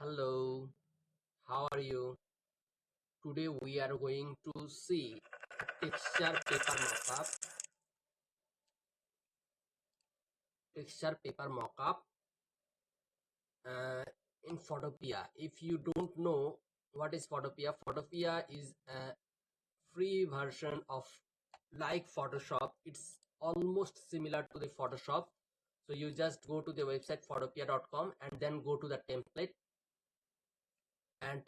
Hello, how are you? Today we are going to see texture paper mockup uh, in Photopea. If you don't know what is Photopea, Photopea is a free version of like Photoshop. It's almost similar to the Photoshop. So you just go to the website photopea.com and then go to the template, and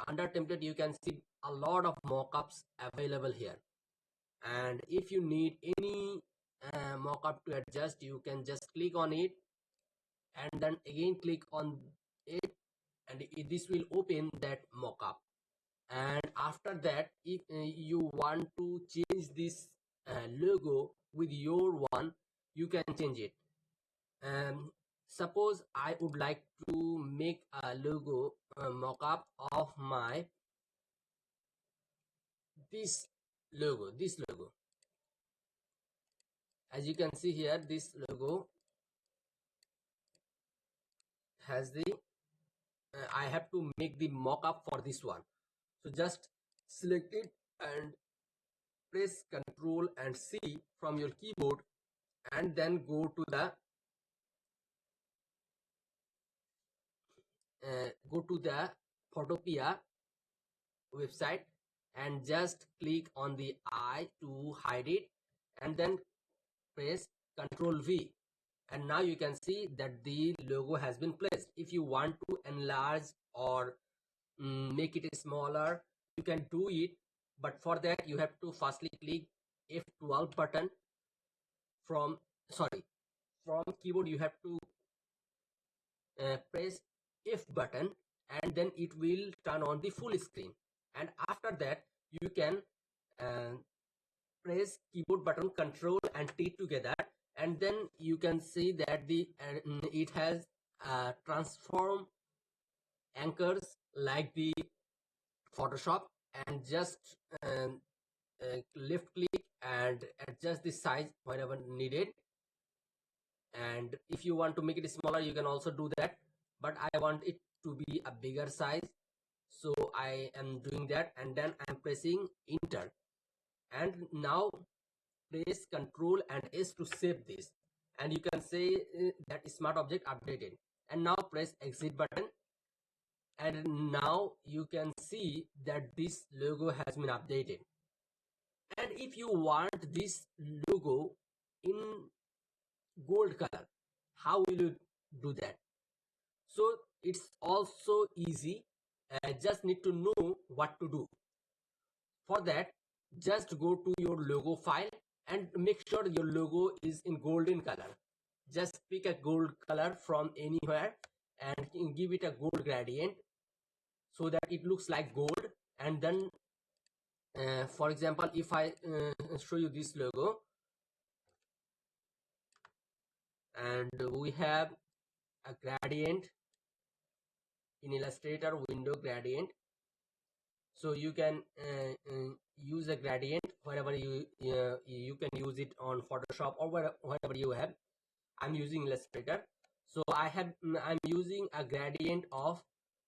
under template you can see a lot of mockups available here. And if you need any mockup to adjust, you can just click on it and then again click on it, and this will open that mockup. And after that, if you want to change this logo with your one, you can change it. Suppose I would like to make a logo mockup of my this logo. As you can see here, this logo has the I have to make the mockup for this one. So just select it and press Ctrl and C from your keyboard, and then go to the Photopea website and just click on the eye to hide it, and then press Ctrl V. And now you can see that the logo has been placed. If you want to enlarge or make it smaller, you can do it, but for that you have to firstly click F12 button from keyboard. You have to press F button, and then it will turn on the full screen. And after that you can uh, press keyboard button Control and T together, and then you can see that it has transform anchors like the Photoshop. And just left click and adjust the size wherever needed. And if you want to make it smaller, you can also do that, but I want it to be a bigger size, so I am doing that, and then I'm pressing enter. And now press Ctrl and S to save this, and you can say that smart object updated. And now press exit button, and now you can see that this logo has been updated. And if you want this logo in gold color, how will you do that? So it's also easy. Just need to know what to do. For that, just go to your logo file and make sure your logo is in golden color. Just pick a gold color from anywhere and give it a gold gradient so that it looks like gold. And then for example, if I show you this logo, and we have a gradient in Illustrator window gradient, so you can use a gradient wherever you can use it on Photoshop or wherever you have. I'm using Illustrator, so I'm using a gradient of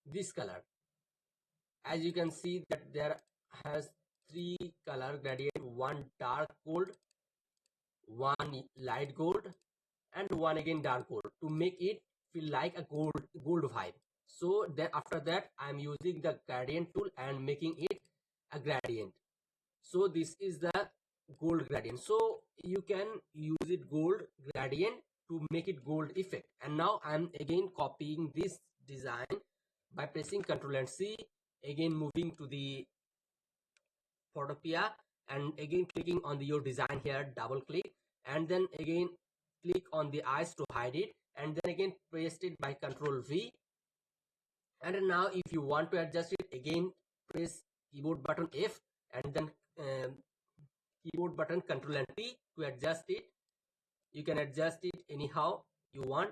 this color. As you can see that there has three color gradient: one dark gold, one light gold, and one again dark gold, to make it feel like a gold vibe. So then after that I'm using the gradient tool and making it a gradient. So this is the gold gradient, so you can use it gold gradient to make it gold effect. And now I'm again copying this design by pressing Ctrl and C, again moving to the Photopea, and again clicking on your design here, double click, and then again click on the eyes to hide it, and then again paste it by Ctrl V. And now if you want to adjust it, again press keyboard button F, and then keyboard button Ctrl and P to adjust it. You can adjust it anyhow you want.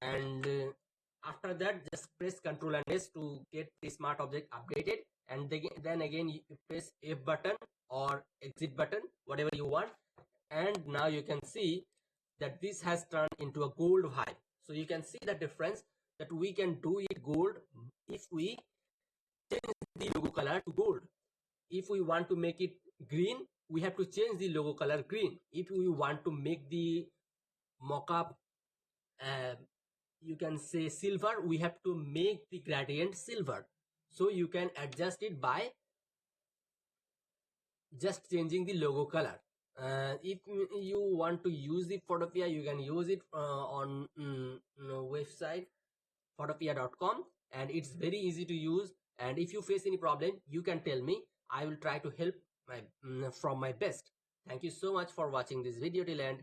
And after that, just press Ctrl and S to get the smart object updated, and then again you press F button or exit button, whatever you want. and now you can see that this has turned into a gold vibe. So you can see the difference, that we can do it gold if we change the logo color to gold. If we want to make it green, we have to change the logo color green. If we want to make the mockup you can say silver, we have to make the gradient silver. So you can adjust it by just changing the logo color. If you want to use the Photopea, you can use it on website photopea.com, and it's very easy to use. And if you face any problem, you can tell me. I will try to help from my best. Thank you so much for watching this video till end.